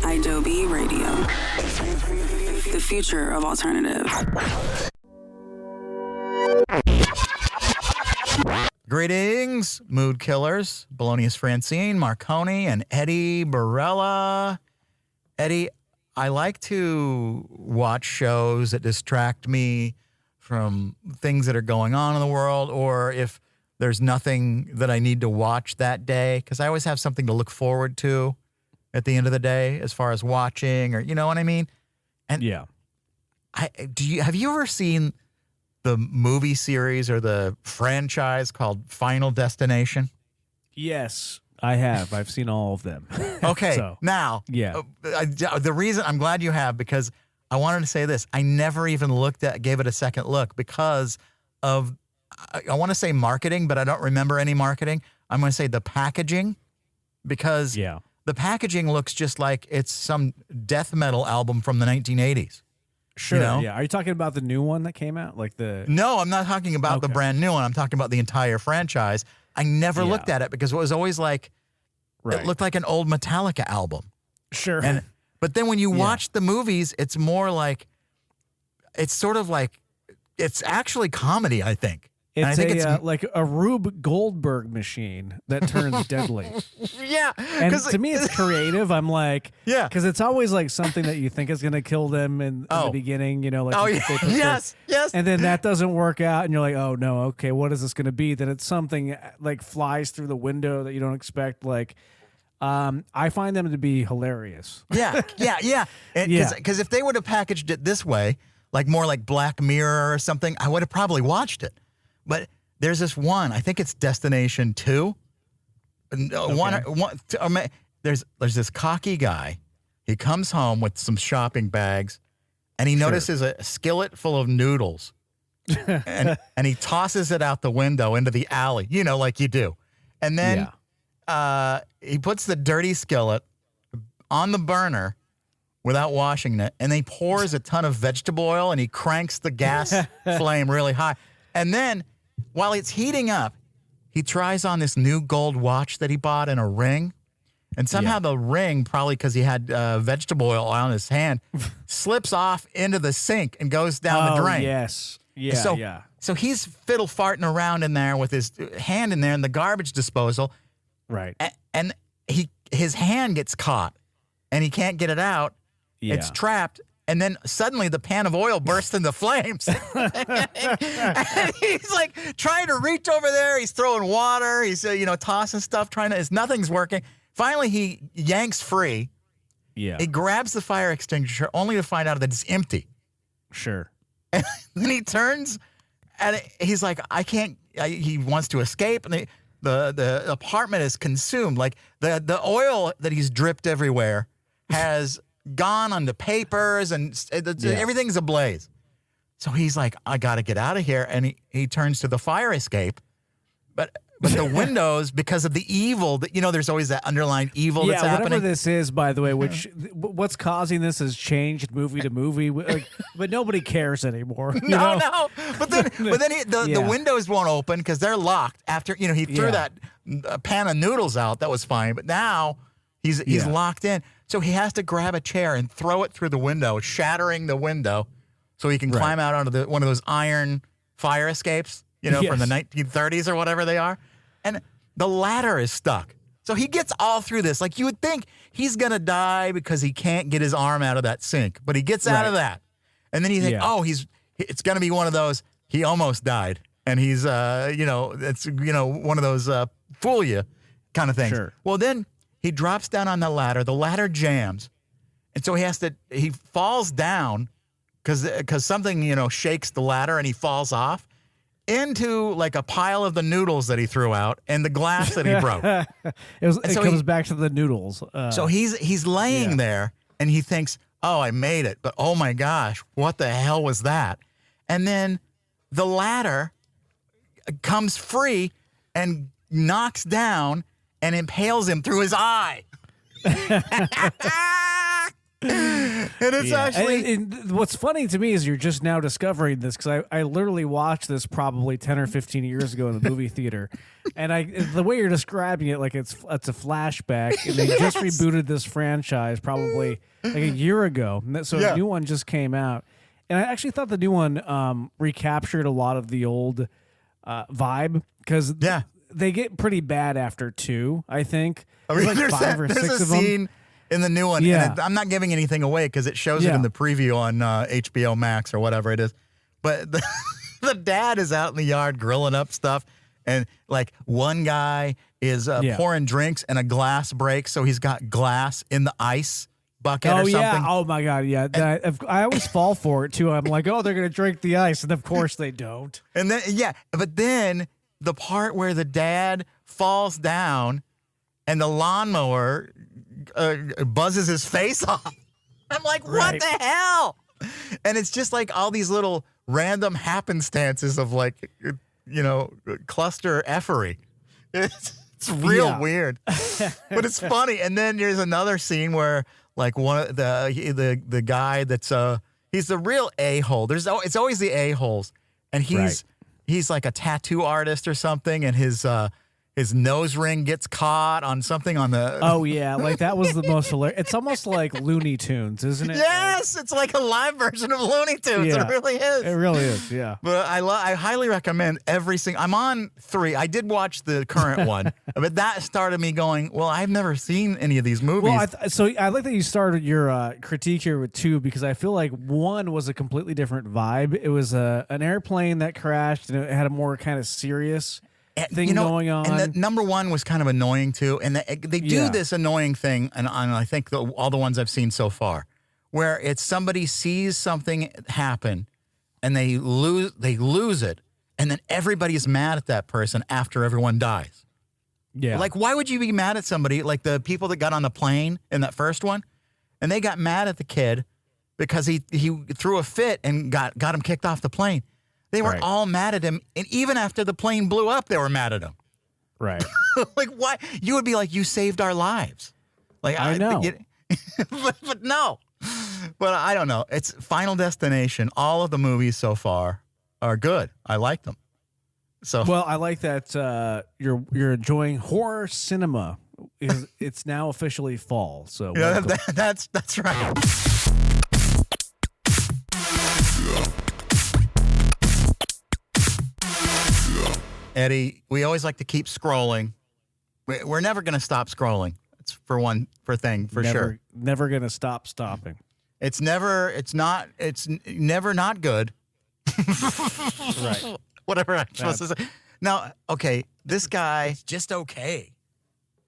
Adobe Radio. The future of alternative. Greetings, mood killers. Bolognius Francine, Marconi, and Eddie Barella. Eddie, I like to watch shows that distract me from things that are going on in the world, or if there's nothing that I need to watch that day, because I always have something to look forward to at the end of the day as far as watching, or you know what I mean? And yeah. Have you ever seen the movie series or the franchise called Final Destination? Yes, I have. I've seen all of them. Okay, So, now, yeah. The reason I'm glad you have, because I wanted to say this. I never even gave it a second look because of, I want to say marketing, but I don't remember any marketing. I'm going to say the packaging, because the packaging looks just like it's some death metal album from the 1980s. Sure, you know? yeah. Are you talking about the new one that came out? No, I'm not talking about the brand new one. I'm talking about the entire franchise. I never looked at it because it was always like, it looked like an old Metallica album. Sure. But then when you watch the movies, it's more like, it's sort of like, it's actually comedy, I think. It's like a Rube Goldberg machine that turns deadly. Yeah. And to me, it's creative. I'm like, because it's always like something that you think is going to kill them in the beginning, you know, like, yes. And then that doesn't work out. And you're like, oh no, okay, what is this going to be? Then it's something like flies through the window that you don't expect. Like, I find them to be hilarious. Yeah. Because if they would have packaged it this way, like more like Black Mirror or something, I would have probably watched it. But there's this one, I think it's Destination 2. There's this cocky guy. He comes home with some shopping bags, and he notices a skillet full of noodles. and he tosses it out the window into the alley, you know, like you do. And then he puts the dirty skillet on the burner without washing it, and then he pours a ton of vegetable oil, and he cranks the gas flame really high. And then, while it's heating up, he tries on this new gold watch that he bought in a ring. And somehow the ring, probably because he had vegetable oil on his hand, slips off into the sink and goes down the drain. Yes. Yeah, So he's fiddle farting around in there with his hand in there in the garbage disposal. Right. And his hand gets caught, and he can't get it out. Yeah. It's trapped. And then suddenly the pan of oil bursts into flames. And he's like trying to reach over there. He's throwing water. He's, tossing stuff, nothing's working. Finally, he yanks free. Yeah. He grabs the fire extinguisher only to find out that it's empty. Sure. And then he turns and he's like, he wants to escape. And the apartment is consumed. Like the oil that he's dripped everywhere has gone onto papers, and everything's ablaze. So he's like, I got to get out of here. And he turns to the fire escape. But the windows, because of the evil, there's always that underlying evil that's happening. Whatever this is, by the way, what's causing this has changed movie to movie, but nobody cares anymore. No. But then the windows won't open because they're locked. After he threw that pan of noodles out, that was fine. But now he's locked in. So he has to grab a chair and throw it through the window, shattering the window, so he can climb out onto one of those iron fire escapes, from the 1930s or whatever they are. And the ladder is stuck. So he gets all through this. Like, you would think he's going to die because he can't get his arm out of that sink. But he gets out of that. And then you think, it's going to be one of those, he almost died. And he's, it's, one of those fool you kind of things. Sure. Well, then he drops down on the ladder jams. And so he falls down because something, shakes the ladder and he falls off into like a pile of the noodles that he threw out and the glass that he broke. It comes back to the noodles. So he's laying there and he thinks, oh, I made it. But oh my gosh, what the hell was that? And then the ladder comes free and knocks down and impales him through his eye. And it's actually. And what's funny to me is you're just now discovering this because I literally watched this probably 10 or 15 years ago in the movie theater, and the way you're describing it, like it's a flashback, and they just rebooted this franchise probably like a year ago, so a new one just came out, and I actually thought the new one recaptured a lot of the old vibe because they get pretty bad after 2. I think there's like 5 or 6 of them. In the new one, and I'm not giving anything away because it shows it in the preview on HBO Max or whatever it is. But the dad is out in the yard grilling up stuff, and like one guy is pouring drinks and a glass breaks, so he's got glass in the ice bucket or something. Yeah. Oh my God. Yeah. I always fall for it too. I'm like, oh, they're gonna drink the ice, and of course they don't. And then but then the part where the dad falls down and the lawnmower buzzes his face off. I'm like, what the hell? And it's just like all these little random happenstances of like, cluster effery. It's real weird, but it's funny. And then there's another scene where like one of the guy that's he's the real a-hole. It's always the a-holes, and he's like a tattoo artist or something, and his nose ring gets caught on something on the... Oh, yeah. Like, that was the most hilarious. It's almost like Looney Tunes, isn't it? Yes! It's like a live version of Looney Tunes. Yeah, it really is. It really is, yeah. But I highly recommend every single... I'm on 3. I did watch the current one, but that started me going, well, I've never seen any of these movies. Well, so I like that you started your critique here with 2 because I feel like 1 was a completely different vibe. It was an airplane that crashed, and it had a more kind of serious... thing going on. And the number 1 was kind of annoying too. And they do this annoying thing, and I think all the ones I've seen so far, where it's somebody sees something happen and they lose it, and then everybody's mad at that person after everyone dies. Yeah. Like, why would you be mad at somebody like the people that got on the plane in that first one, and they got mad at the kid because he threw a fit and got him kicked off the plane. They were all mad at him, and even after the plane blew up, they were mad at him. Right. Like, why? You would be like, you saved our lives. Like, I know. But no. But I don't know. It's Final Destination. All of the movies so far are good. I like them. So well, I like that you're enjoying horror cinema. It's now officially fall. So yeah, that's right. Eddie, we always like to keep scrolling. We're never going to stop scrolling. It's for sure. Never going to stop stopping. It's never not good. Right. Whatever I'm supposed to say. Now, okay, this guy. It's just okay.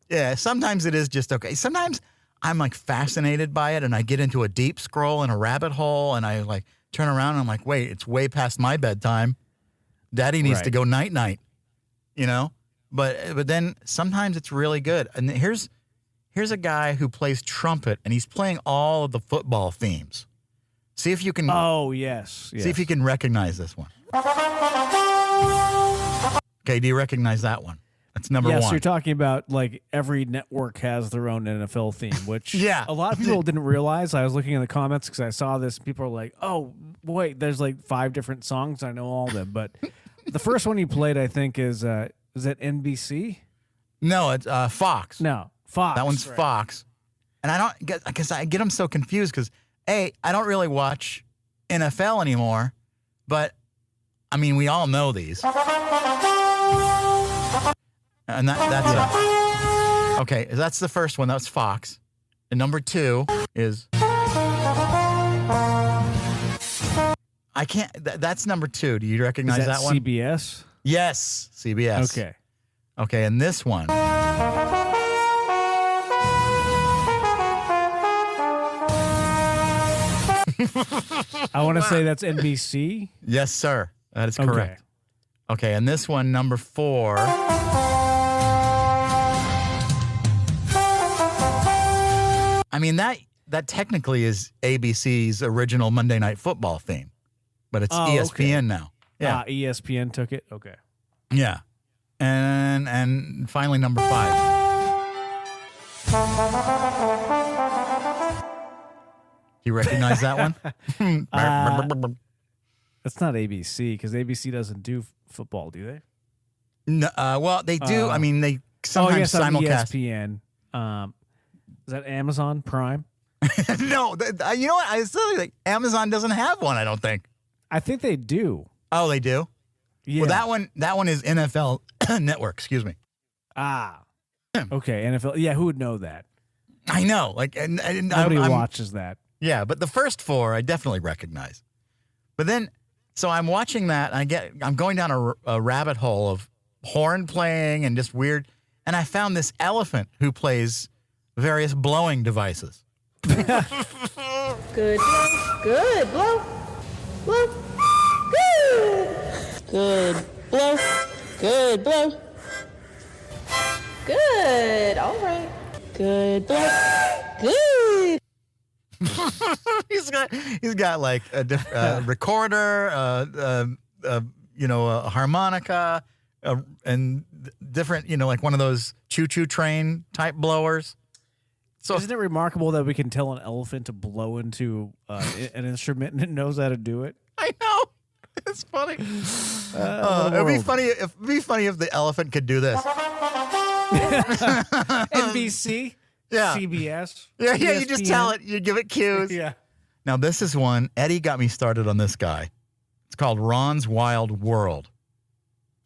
Yeah, sometimes it is just okay. Sometimes I'm like fascinated by it, and I get into a deep scroll and a rabbit hole, and I like turn around and I'm like, wait, it's way past my bedtime. Daddy needs to go night-night. But then sometimes it's really good. And here's a guy who plays trumpet, and he's playing all of the football themes. See if you can. Oh yes. See if you can recognize this one. Okay, do you recognize that one? That's number 1. Yes, you're talking about like every network has their own NFL theme, which a lot of people didn't realize. I was looking in the comments because I saw this. People are like, "Oh, wait, there's like 5 different songs. I know all of them." But the first one you played, I think, is that NBC? No, it's Fox. No, Fox. That one's Fox. And I don't get because I get them so confused because I don't really watch NFL anymore, but I mean we all know these. And that's okay. That's the first one. That's Fox. And number 2 is I can't. That's number 2. Do you recognize that one? CBS. Yes, CBS. Okay. And this one. I want to say that's NBC. Yes, sir. That is correct. Okay, and this one, number 4. I mean, that technically is ABC's original Monday Night Football theme, but it's ESPN now. Yeah, ESPN took it. Okay. Yeah, and finally number 5. you recognize that one? That's not ABC because ABC doesn't do football, do they? No, well, they do. I mean, they sometimes simulcast. ESPN. Is that Amazon Prime? No, you know what? I still think Amazon doesn't have one. I don't think. I think they do. Oh, they do. Yeah. Well, that one is NFL Network. Excuse me. Ah. Okay, NFL. Yeah, who would know that? I know. Like, and Nobody watches that. Yeah, but the first four I definitely recognize. But then, so I'm watching that. And I'm going down a rabbit hole of horn playing and just weird. And I found this elephant who plays various blowing devices. Good. Good. Blow. Blow. Good. Good. Blow. Good. Blow. Good. All right. Good. Blow. Good. he's got like a recorder, a harmonica, and different, like one of those choo-choo train type blowers. So isn't it remarkable that we can tell an elephant to blow into an instrument and it knows how to do it? I know. It's funny. It'd be funny if the elephant could do this. NBC, yeah, CBS, yeah. ESPN. You just tell it. You give it cues. Yeah. Now this is one. Eddie got me started on this guy. It's called Ron's Wild World.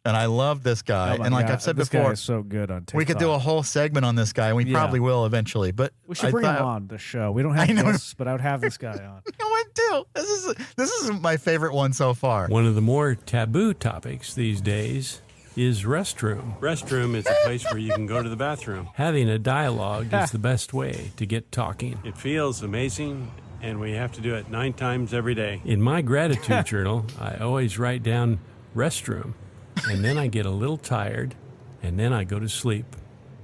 And I love this guy. Oh and like God, I've said this before, guy is so good on TikTok. we could do a whole segment on this guy, and we probably will eventually. But we should bring him on the show. We don't have guests, but I would have this guy on. No, I do. This is my favorite one so far. One of the more taboo topics these days is restroom. Restroom is a place where you can go to the bathroom. Having a dialogue is the best way to get talking. It feels amazing, and we have to do it 9 times every day. In my gratitude journal, I always write down restroom, and then I get a little tired, and then I go to sleep.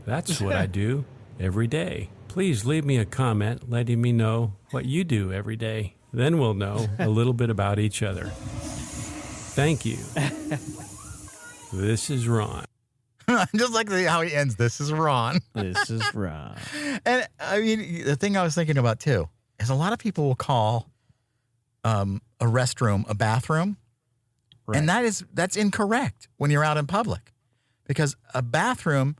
That's what I do every day. Please leave me a comment letting me know what you do every day. Then we'll know a little bit about each other. Thank you. This is Ron. Just like how he ends, this is Ron. This is Ron. And I mean, the thing I was thinking about too is a lot of people will call a restroom a bathroom. Right. And that's incorrect when you're out in public, because a bathroom,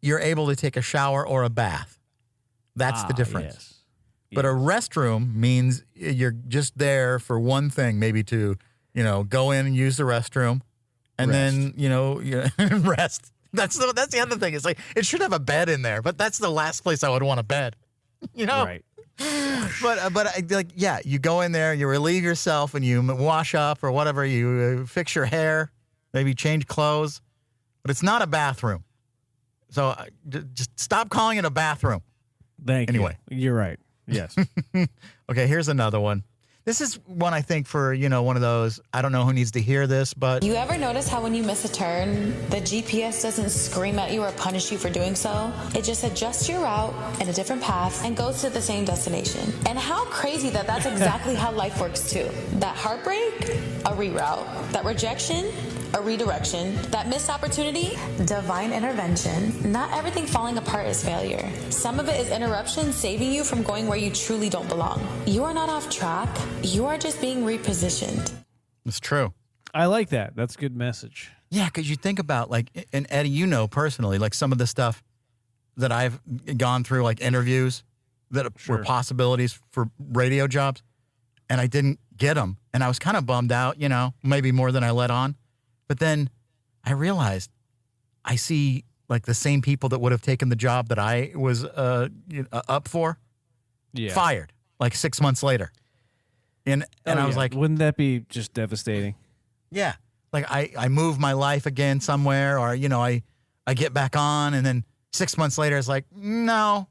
you're able to take a shower or a bath. That's the difference. Yes. But a restroom means you're just there for one thing, maybe to, go in and use the restroom and then, rest. That's the other thing. It's like, it should have a bed in there, but that's the last place I would want a bed, Right. But you go in there, you relieve yourself, and you wash up or whatever. You fix your hair, maybe change clothes, but it's not a bathroom. So just stop calling it a bathroom. Thank you. Anyway, you're right. Yes. Okay, here's another one. This is one I think for, one of those, I don't know who needs to hear this, but... You ever notice how when you miss a turn, the GPS doesn't scream at you or punish you for doing so? It just adjusts your route in a different path and goes to the same destination. And how crazy that's exactly how life works too. That heartbreak, a reroute. That rejection, a redirection. That missed opportunity, divine intervention. Not everything falling apart is failure. Some of it is interruption saving you from going where you truly don't belong. You are not off track. You are just being repositioned. It's true. I like that. That's a good message. Yeah, because you think about, like, and Eddie, personally, like some of the stuff that I've gone through, like interviews that were possibilities for radio jobs, and I didn't get them. And I was kind of bummed out, maybe more than I let on. But then I realized I see, like, the same people that would have taken the job that I was up for fired, like 6 months later. And I was like, wouldn't that be just devastating? Yeah. Like I move my life again somewhere, or, I get back on, and then 6 months later it's like, no.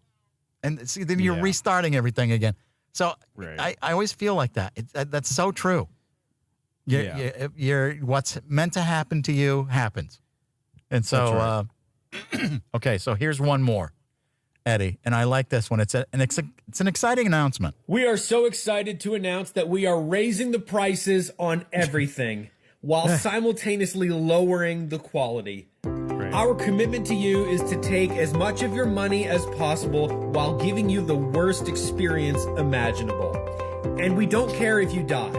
And see, then you're restarting everything again. So I always feel like that. That's so true. You're what's meant to happen to you happens. And so, okay, so here's one more, Eddie, and I like this one. It's an exciting announcement. We are so excited to announce that we are raising the prices on everything while simultaneously lowering the quality. Our commitment to you is to take as much of your money as possible while giving you the worst experience imaginable. And we don't care if you die.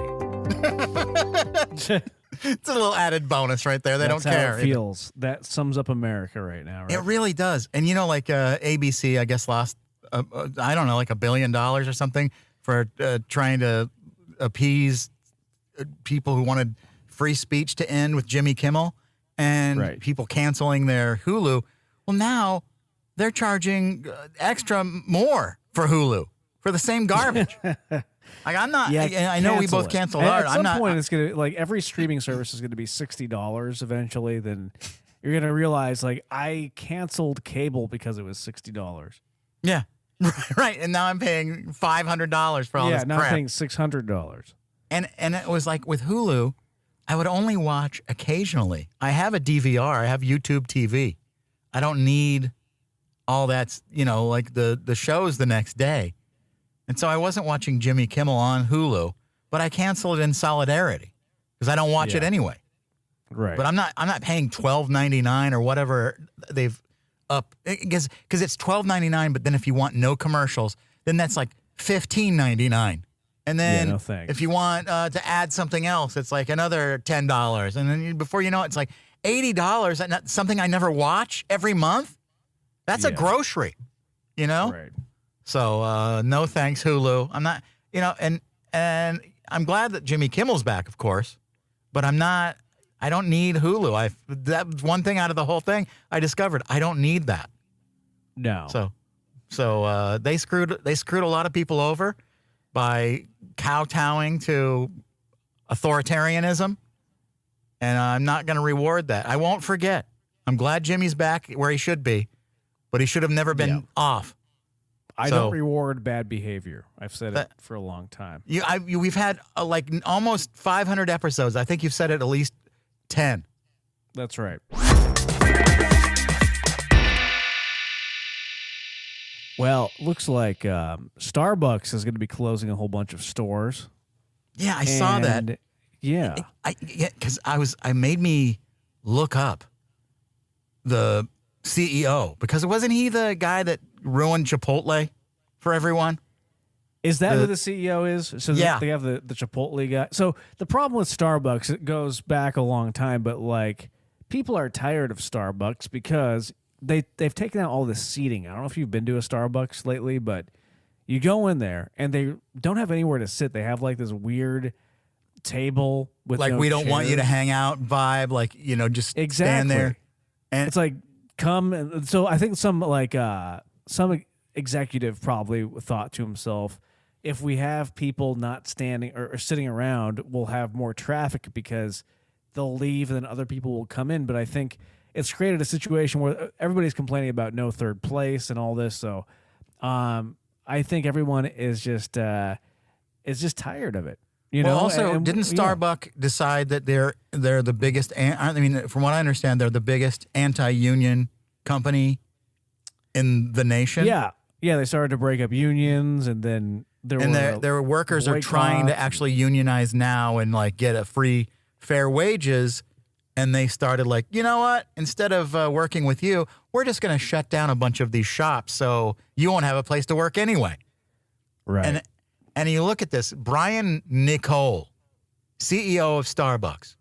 It's a little added bonus right there. They That's don't care. how it feels. That sums up America right now, right? It really does. And like ABC, I guess, lost, I don't know, like $1 billion or something for trying to appease people who wanted free speech to end with Jimmy Kimmel and people canceling their Hulu. Well, now they're charging extra more for Hulu for the same garbage. Like I'm not. I know we both canceled ours. At some point, it's gonna every streaming service is gonna be $60 eventually. Then you're gonna realize I canceled cable because it was $60. Yeah, right. And now I'm paying $500 for all this crap. Yeah, now I'm paying $600. And it was like with Hulu, I would only watch occasionally. I have a DVR. I have YouTube TV. I don't need all that. Like the shows the next day. And so I wasn't watching Jimmy Kimmel on Hulu, but I canceled it in solidarity because I don't watch it anyway. Right. But I'm not paying $12.99 or whatever they've up because it's $12.99. But then if you want no commercials, then that's like $15.99. And then no thanks. if you want to add something else, it's like another $10. And then before you know it, it's like $80. And something I never watch every month. That's a grocery, Right. So no thanks, Hulu. I'm not, and I'm glad that Jimmy Kimmel's back, of course, but I don't need Hulu. That was one thing out of the whole thing I discovered. I don't need that. No. So they screwed a lot of people over by kowtowing to authoritarianism, and I'm not going to reward that. I won't forget. I'm glad Jimmy's back where he should be, but he should have never been off. I don't reward bad behavior. I've said it for a long time. We've had almost 500 episodes. I think you've said it at least 10. That's right. Well, looks like Starbucks is going to be closing a whole bunch of stores. Yeah, I saw that. Yeah. Because I made me look up the CEO because wasn't he the guy that ruined Chipotle for everyone? Is that who the CEO is? So yeah. They have the Chipotle guy. So the problem with Starbucks, it goes back a long time, but people are tired of Starbucks because they've taken out all the seating. I don't know if you've been to a Starbucks lately, but you go in there and they don't have anywhere to sit. They have this weird table with no we don't chairs. want you to hang out vibe, just stand there. And it's come and so I think some executive probably thought to himself, if we have people not standing or sitting around, we'll have more traffic because they'll leave and then other people will come in. But I think it's created a situation where everybody's complaining about no third place and all this. So I think everyone is just tired of it. Also, didn't Starbucks decide that they're the biggest? From what I understand, they're the biggest anti-union company in the nation. Yeah. They started to break up unions, and then their workers are trying to actually unionize now and get a free, fair wages. And they started you know what? Instead of working with you, we're just going to shut down a bunch of these shops so you won't have a place to work anyway. Right. And you look at this, Brian Nicole, CEO of Starbucks,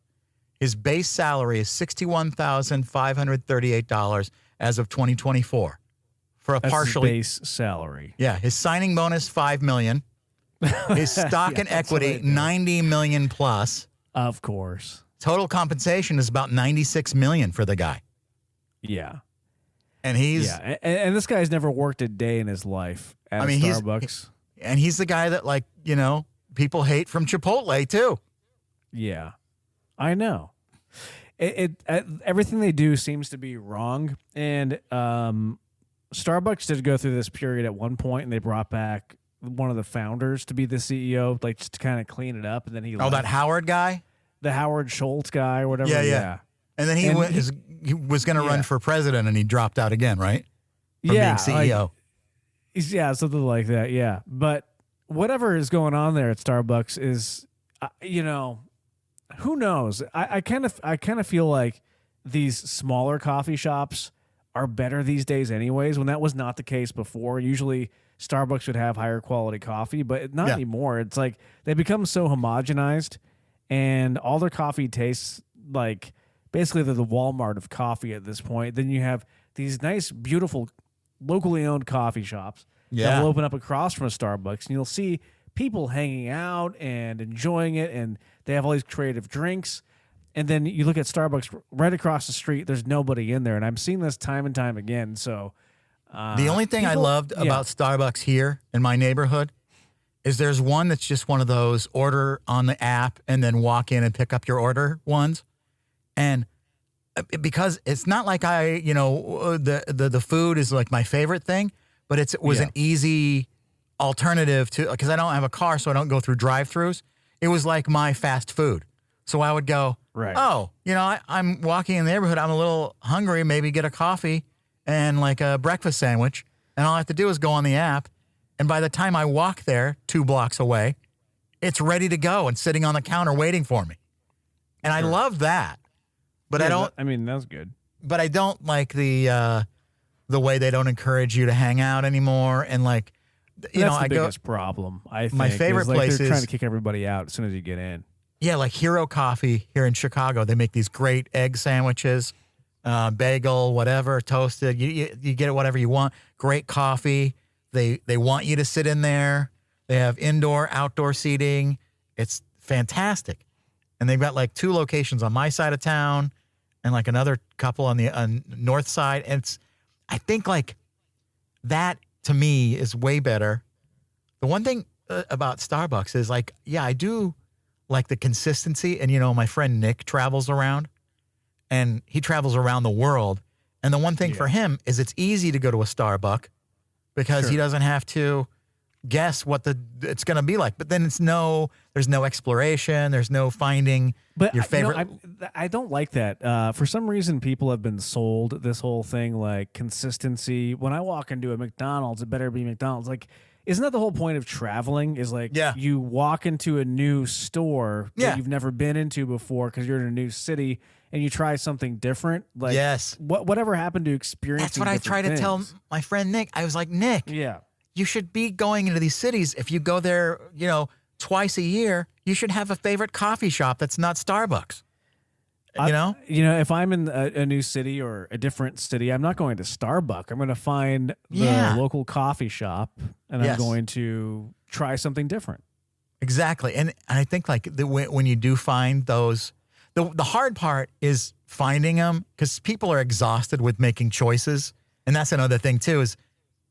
his base salary is $61,538 as of 2024 for a partial base salary. Yeah, his signing bonus $5 million, his stock and equity $90 million plus. Of course. Total compensation is about $96 million for the guy. Yeah. And he's and this guy's never worked a day in his life at Starbucks. And he's the guy that people hate from Chipotle too. Yeah, I know. Everything they do seems to be wrong. And Starbucks did go through this period at one point, and they brought back one of the founders to be the CEO, just to kind of clean it up. And then he left. That Howard guy, the Howard Schultz guy, or whatever. Yeah. And then he was going to run for president, and he dropped out again, right? From being CEO. Something like that. Yeah, but whatever is going on there at Starbucks is, who knows? I kind of feel like these smaller coffee shops are better these days anyways, when that was not the case before. Usually Starbucks would have higher quality coffee, but not anymore. It's like they become so homogenized and all their coffee tastes like basically they're the Walmart of coffee at this point. Then you have these nice, beautiful, locally owned coffee shops that will open up across from a Starbucks, and you'll see people hanging out and enjoying it, and they have all these creative drinks. And then you look at Starbucks right across the street, there's nobody in there. And I'm seeing this time and time again. So the only thing I loved about Starbucks here in my neighborhood is there's one that's just one of those order on the app and then walk in and pick up your order ones. And because it's not like the food is like my favorite thing, but it was an easy alternative to, because I don't have a car, so I don't go through drive-thrus. It was like my fast food. So I would go, I'm walking in the neighborhood. I'm a little hungry, maybe get a coffee and like a breakfast sandwich. And all I have to do is go on the app. And by the time I walk there 2 blocks away, it's ready to go and sitting on the counter waiting for me. And I love that. But that's good. But I don't like the way they don't encourage you to hang out anymore. And like, that's the biggest problem, I think. My favorite place they're trying to kick everybody out as soon as you get in. Yeah, like Hero Coffee here in Chicago. They make these great egg sandwiches, bagel, whatever, toasted. You get it whatever you want. Great coffee. They want you to sit in there. They have indoor, outdoor seating. It's fantastic. And they've got like 2 locations on my side of town and like another couple on the north side. And I think like that to me is way better. The one thing about Starbucks is like, I do like the consistency. And, my friend Nick travels around and he travels around the world. And the one thing for him is it's easy to go to a Starbucks because he doesn't have to guess what it's going to be like. But then there's no exploration. There's no finding your favorite. I don't like that. For some reason, people have been sold this whole thing like consistency. When I walk into a McDonald's, it better be McDonald's. Like, isn't that the whole point of traveling? Is like you walk into a new store that you've never been into before because you're in a new city and you try something different. Like, whatever happened to experiencing? That's what I try to tell my friend Nick. I was like, Nick, you should be going into these cities. If you go there, twice a year, you should have a favorite coffee shop that's not Starbucks. If I'm in a new city or a different city, I'm not going to Starbucks. I'm going to find the local coffee shop, and I'm going to try something different. Exactly, and I think like when you do find those, the hard part is finding them because people are exhausted with making choices, and that's another thing too. Is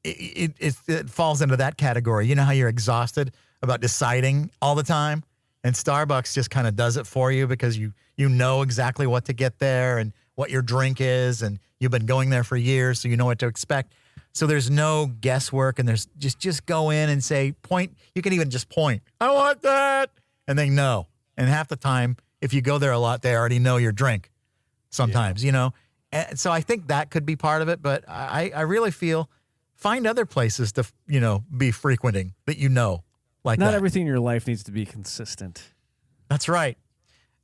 it falls into that category. You know how you're exhausted about deciding all the time, and Starbucks just kind of does it for you because you know exactly what to get there and what your drink is, and you've been going there for years, so you know what to expect. So there's no guesswork, and there's just go in and say, point. You can even just point, I want that, and they know. And half the time, if you go there a lot, they already know your drink sometimes, And so I think that could be part of it, but I really feel find other places to, be frequenting that like Not that. everything in your life needs to be consistent. That's right.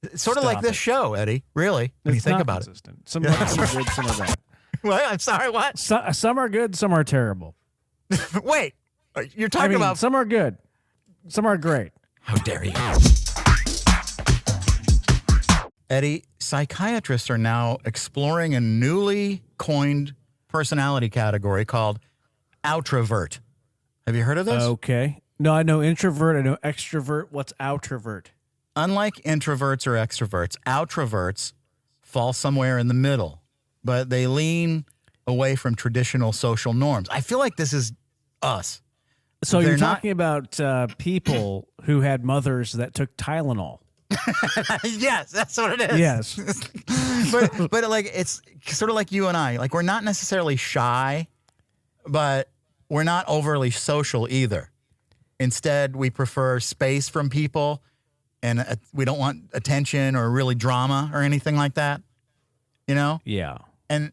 It's sort of like this show, Eddie, really, when you think about it. Some are good, some are bad. What? I'm sorry, what? Some are good, some are terrible. Wait, you're talking about... Some are good, some are great. How dare you? Eddie, psychiatrists are now exploring a newly coined personality category called outrovert. Have you heard of this? Okay. No, I know introvert, I know extrovert. What's outrovert? Unlike introverts or extroverts, outroverts fall somewhere in the middle, but they lean away from traditional social norms. I feel like this is us. So you're talking about people who had mothers that took Tylenol. Yes, that's what it is. Yes. but like it's sort of like you and I. Like we're not necessarily shy, but we're not overly social either. Instead, we prefer space from people, and we don't want attention or really drama or anything like that. Yeah. And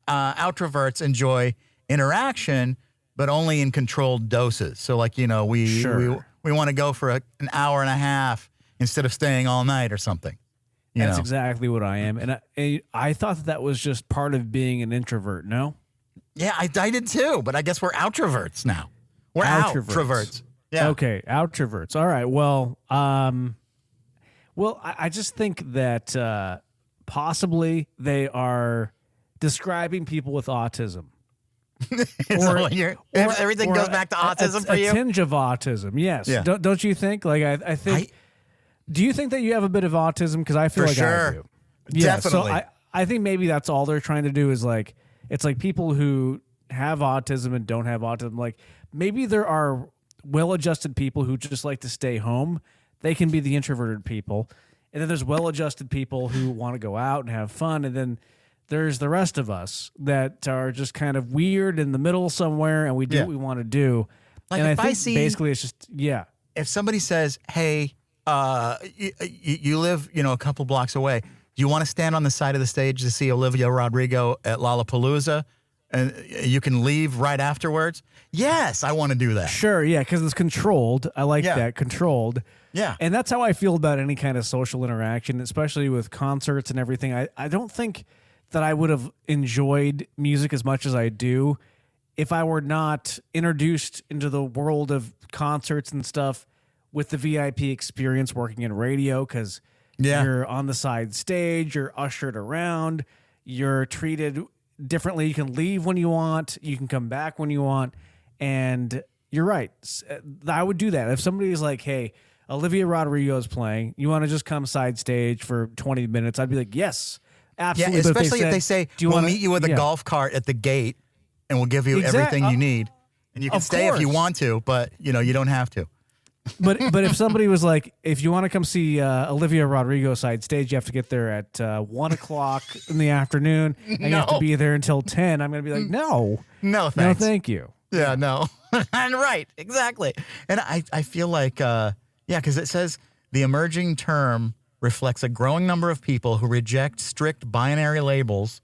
outroverts enjoy interaction, but only in controlled doses. So like we want to go for an hour and a half instead of staying all night or something. That's know? exactly what I am. And I thought that was just part of being an introvert, no? Yeah, I did too, but I guess we're outroverts now. We're outroverts. Yeah. Okay, outroverts. All right. Well, I just think that possibly they are describing people with autism. Everything goes back to autism for you? A tinge of autism, yes. Yeah. Don't you think? Like, I think... do you think that you have a bit of autism? Because I feel For like sure. I do. Yeah, Definitely. so I think maybe that's all they're trying to do is like... It's like people who have autism and don't have autism. Like, maybe there are well-adjusted people who just like to stay home. They can be the introverted people. And then there's well-adjusted people who want to go out and have fun. And then there's the rest of us that are just kind of weird in the middle somewhere, and we do what we want to do. Like, and if I think I see, basically it's just, if somebody says, hey, you live, a couple blocks away, do you want to stand on the side of the stage to see Olivia Rodrigo at Lollapalooza? And you can leave right afterwards? Yes, I want to do that. Sure, yeah, because it's controlled. I like that, controlled. Yeah. And that's how I feel about any kind of social interaction, especially with concerts and everything. I don't think that I would have enjoyed music as much as I do if I were not introduced into the world of concerts and stuff with the VIP experience working in radio, because you're on the side stage, you're ushered around, you're treated differently. You can leave when you want, you can come back when you want, and you're right. I would do that. If somebody's like, hey, Olivia Rodrigo is playing, you want to just come side stage for 20 minutes, I'd be like, yes, absolutely. Yeah, especially if they say, we'll meet you with a golf cart at the gate and we'll give you everything you need. And you can stay if you want to, but you don't have to. But if somebody was like, if you want to come see Olivia Rodrigo side stage, you have to get there at 1 o'clock in the afternoon, and you have to be there until 10. I'm going to be like, no, thanks. No, thank you. Yeah, no. And right, exactly. And I feel like, because it says the emerging term reflects a growing number of people who reject strict binary labels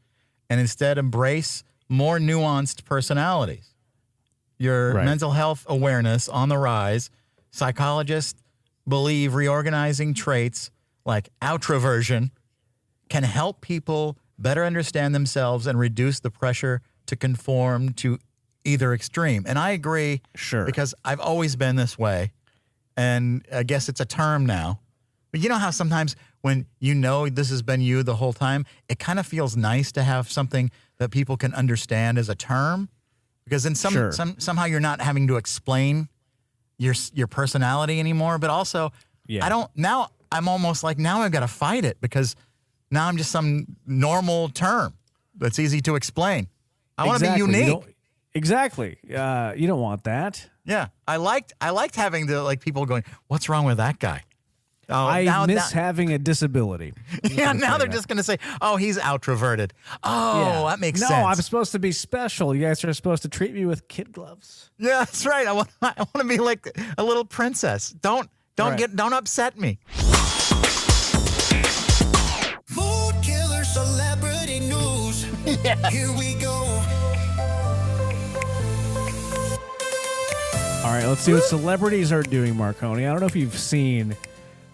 and instead embrace more nuanced personalities. Your mental health awareness on the rise. Psychologists believe reorganizing traits like outroversion can help people better understand themselves and reduce the pressure to conform to either extreme. And I agree, because I've always been this way, and I guess it's a term now. But you know how sometimes when this has been you the whole time, it kind of feels nice to have something that people can understand as a term, because then somehow you're not having to explain your personality anymore. But also, I'm almost like, now I've got to fight it, because now I'm just some normal term that's easy to explain. I want to be unique. Exactly. You don't want that. Yeah. I liked having the people going, what's wrong with that guy? Oh, I miss having a disability. Yeah, now they're just going to say, oh, he's outroverted. Oh, that makes sense. No, I'm supposed to be special. You guys are supposed to treat me with kid gloves. Yeah, that's right. I want to be like a little princess. Don't upset me. Mood killer celebrity news. Yes. Here we go. All right, let's see what celebrities are doing, Marconi. I don't know if you've seen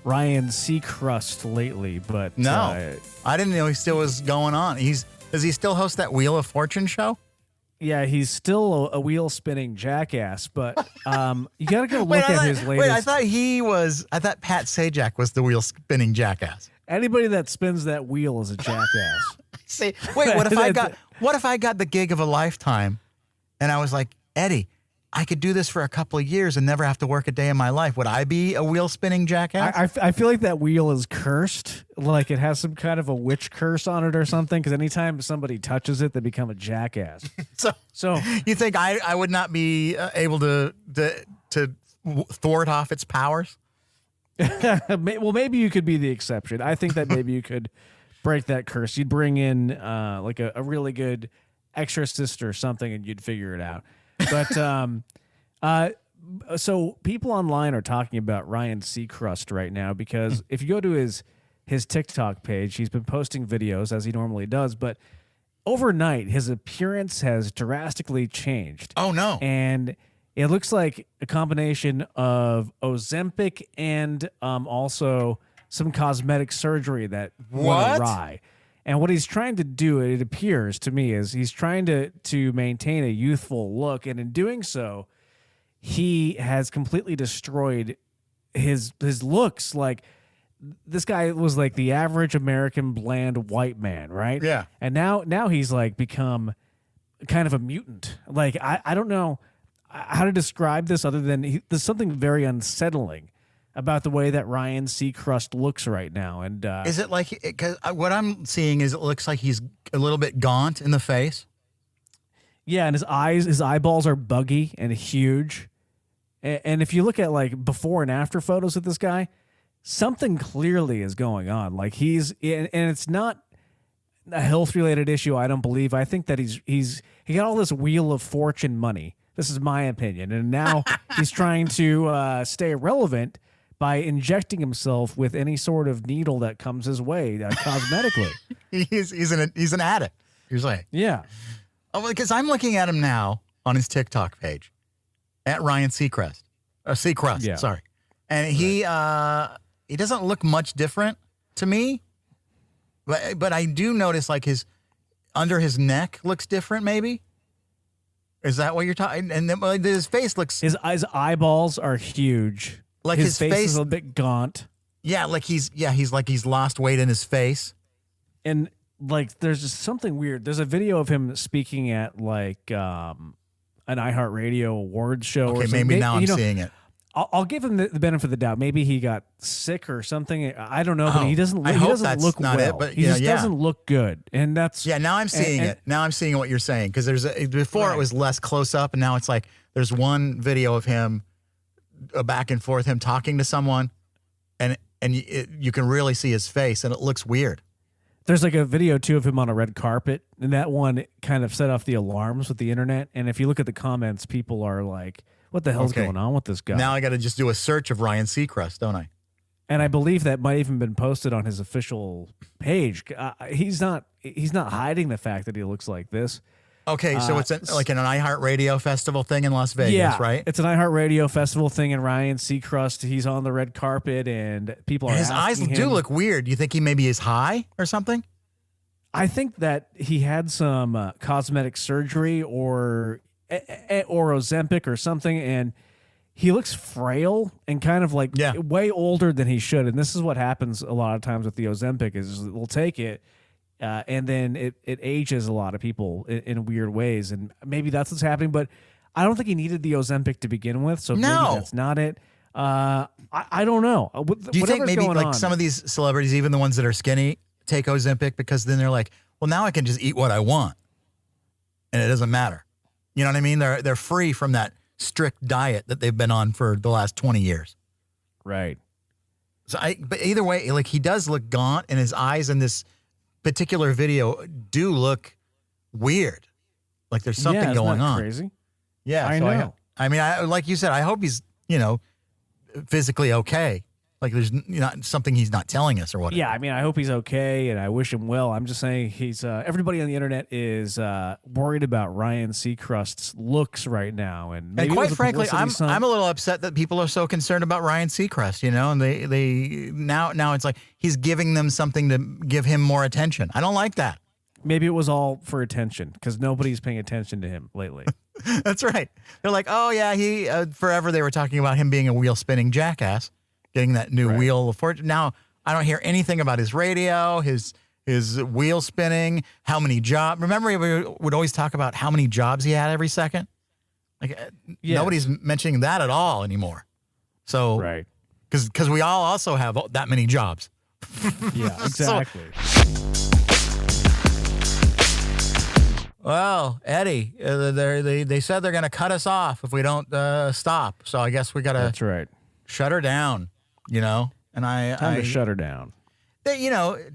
Ryan Seacrest lately, but no, I didn't know he still was going on. Does he still host that Wheel of Fortune show? Yeah, he's still a wheel spinning jackass, but you got to go look at his latest. Wait, I thought Pat Sajak was the wheel spinning jackass. Anybody that spins that wheel is a jackass. See, wait, what if I got the gig of a lifetime, and I was like, Eddie, I could do this for a couple of years and never have to work a day in my life. Would I be a wheel spinning jackass? I feel like that wheel is cursed. Like it has some kind of a witch curse on it or something. Because anytime somebody touches it, they become a jackass. So you think I would not be able to thwart off its powers? Well, maybe you could be the exception. I think that maybe you could break that curse. You'd bring in like a really good exorcist or something, and you'd figure it out. But so people online are talking about Ryan Seacrest right now, because if you go to his TikTok page, he's been posting videos as he normally does, but overnight his appearance has drastically changed. Oh no. And it looks like a combination of Ozempic and also some cosmetic surgery that went What? awry. And what he's trying to do, it appears to me, is he's trying to maintain a youthful look, and in doing so, he has completely destroyed his looks. Like, this guy was like the average American bland white man, right? Yeah. And now he's like become kind of a mutant. Like, I don't know how to describe this other than there's something very unsettling about the way that Ryan Seacrest looks right now. And Is it like, because what I'm seeing is it looks like he's a little bit gaunt in the face. yeah, and his eyeballs are buggy and huge. And if you look at like before and after photos of this guy, something clearly is going on. Like and it's not a health related issue, I don't believe. I think that he got all this Wheel of Fortune money. This is my opinion. And now he's trying to stay relevant by injecting himself with any sort of needle that comes his way cosmetically. He's an addict. You're saying. Yeah. Oh, because I'm looking at him now on his TikTok page at Ryan Seacrest. Seacrest, Yeah. sorry. And he doesn't look much different to me. But I do notice like under his neck looks different maybe. Is that what you're talking? And then his face looks His eyeballs are huge. like his his face is a bit gaunt. Yeah, like he's lost weight in his face. And like there's just something weird. There's a video of him speaking at like an iHeartRadio awards show. Okay, or something. maybe now I'm seeing it. I'll give him the benefit of the doubt. Maybe he got sick or something. I don't know, but he doesn't. I He hope doesn't that's look not well. it, but, he you know, just yeah. doesn't look good, and that's Yeah, now I'm seeing it. Now I'm seeing what you're saying because before Right. it was less close up, and now it's like there's one video of him, back and forth, him talking to someone, and you can really see his face, and it looks weird. There's like a video too of him on a red carpet, and that one kind of set off the alarms with the internet. And if you look at the comments, people are like, "What the hell's Okay. going on with this guy?" Now I got to just do a search of Ryan Seacrest, don't I? And I believe that might even been posted on his official page. He's not hiding the fact that he looks like this. Okay, so it's like an iHeartRadio festival thing in Las Vegas, right? It's an iHeartRadio festival thing, and Ryan Seacrest, he's on the red carpet, and people are His eyes asking do him- look weird. You think he maybe is high or something? I think that he had some cosmetic surgery or Ozempic or something, and he looks frail and kind of like way older than he should. And this is what happens a lot of times with the Ozempic is they'll take it, and then it ages a lot of people in weird ways. And maybe that's what's happening. But I don't think he needed the Ozempic to begin with, so maybe that's not it. I don't know. Do you think maybe like some of these celebrities, even the ones that are skinny, take Ozempic because then they're like, well, now I can just eat what I want, and it doesn't matter. You know what I mean? They're free from that strict diet that they've been on for the last 20 years. Right. So but either way, like he does look gaunt, and his eyes in this particular video do look weird. Like there's something isn't going that on. Crazy. Yeah, I so know. I mean, like you said, I hope he's physically okay. Like there's not something he's not telling us or whatever. Yeah, I mean, I hope he's okay, and I wish him well. I'm just saying he's. Everybody on the internet is worried about Ryan Seacrest's looks right now, and maybe And it quite was a frankly, publicity stunt. I'm a little upset that people are so concerned about Ryan Seacrest. And they now it's like he's giving them something to give him more attention. I don't like that. Maybe it was all for attention because nobody's paying attention to him lately. That's right. They're like, oh yeah, he forever they were talking about him being a wheel spinning jackass, getting that new Wheel of Fortune. Now I don't hear anything about his radio, his wheel spinning, how many jobs. Remember, we would always talk about how many jobs he had every second. Like nobody's mentioning that at all anymore. So right, because we all also have that many jobs. Yeah, exactly. Well, Eddie, they said they're going to cut us off if we don't stop. So I guess we got to. That's right. Shut her down. And Time to shut her down.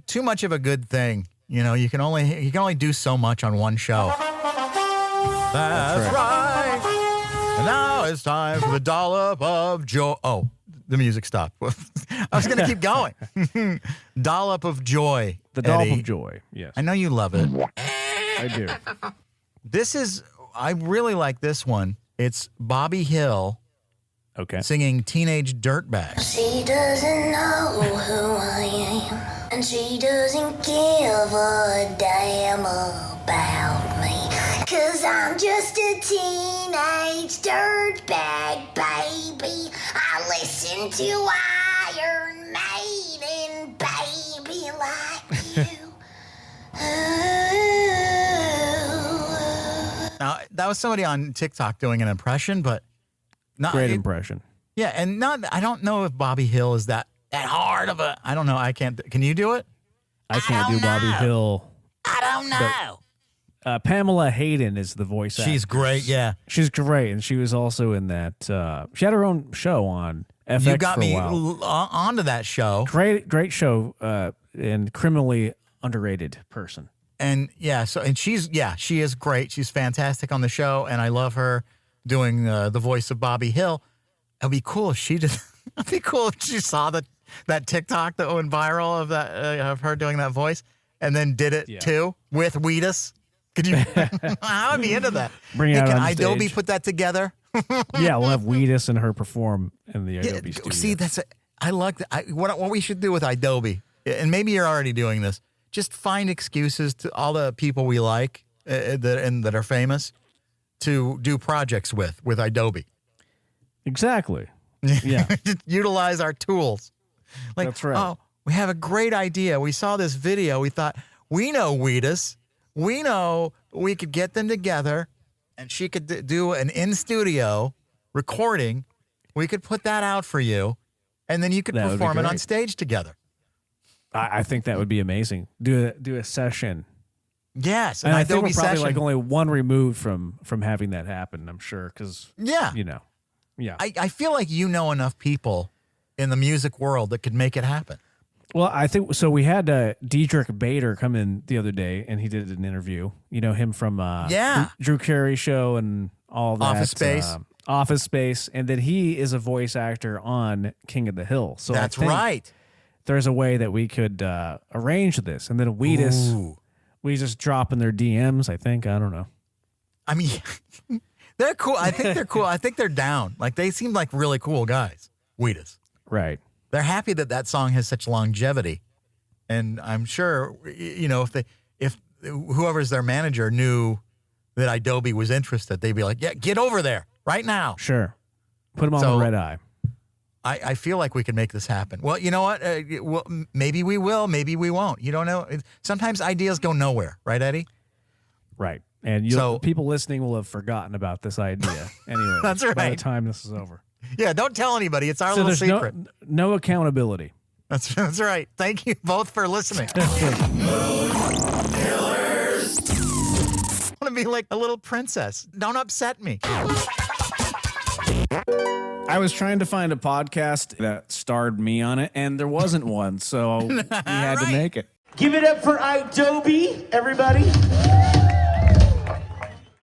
Too much of a good thing. You can only do so much on one show. That's right. And now it's time for the dollop of joy. Oh, the music stopped. I was going to keep going. Dollop of joy. The dollop Eddie. of joy. Yes, I know you love it. I do. I really like this one. It's Bobby Hill. Okay. singing Teenage Dirtbag. She doesn't know who I am, and she doesn't give a damn about me. 'Cause I'm just a teenage dirtbag, baby. I listen to Iron Maiden, baby, like you. Now, that was somebody on TikTok doing an impression, but not Great impression. Yeah, and I don't know if Bobby Hill is that hard of a. I don't know. I can't. Can you do it? I can't do Bobby Hill. I don't know. Pamela Hayden is the voice actor. She's great. Yeah, She's great, and she was also in that. She had her own show on FX you got for a me while. onto that show. Great show, and criminally underrated person. And she is great. She's fantastic on the show, and I love her doing the voice of Bobby Hill. It'd be cool if she did. It'd be cool if she saw that TikTok that went viral of her doing that voice, and then did it too with Wheatus. Could you? I would be into that. Bring it out can on Adobe stage. put that together? Yeah, we'll have Wheatus and her perform in the Adobe studio. See, I like that. What we should do with Adobe, and maybe you're already doing this. Just find excuses to all the people we like that are famous to do projects with Adobe. Exactly. Yeah. Utilize our tools. That's right. Oh, we have a great idea. We saw this video. We thought, we know Wheatus. We know we could get them together and she could do an in-studio recording. We could put that out for you, and then you could perform it on stage together. I think that would be amazing. Do a session. Yes, and I think Adobe we're probably session. like only one removed from having that happen. I'm sure because Yeah. I feel like you know enough people in the music world that could make it happen. Well, I think so. We had Diedrich Bader come in the other day, and he did an interview. You know him from Drew Carey show and all that. Office Space, and then he is a voice actor on King of the Hill. So that's I think right. There's a way that we could arrange this, and then Wheatus, we just drop in their DMs. I think I don't know. I mean, they're cool. I think they're cool. I think they're down. Like they seem like really cool guys. Wheatus, right? They're happy that song has such longevity, and I'm sure if whoever's their manager knew that Adobe was interested, they'd be like, "Yeah, get over there right now." Sure, put them on the red eye. I feel like we can make this happen. Well, you know what? Maybe we will. Maybe we won't. You don't know. Sometimes ideas go nowhere, right, Eddie? Right. And people listening will have forgotten about this idea anyway. That's right. By the time this is over. Yeah, don't tell anybody. It's our little secret. No accountability. That's right. Thank you both for listening. I want to be like a little princess. Don't upset me. I was trying to find a podcast that starred me on it, and there wasn't one, so we had to make it. Give it up for Adobe, everybody.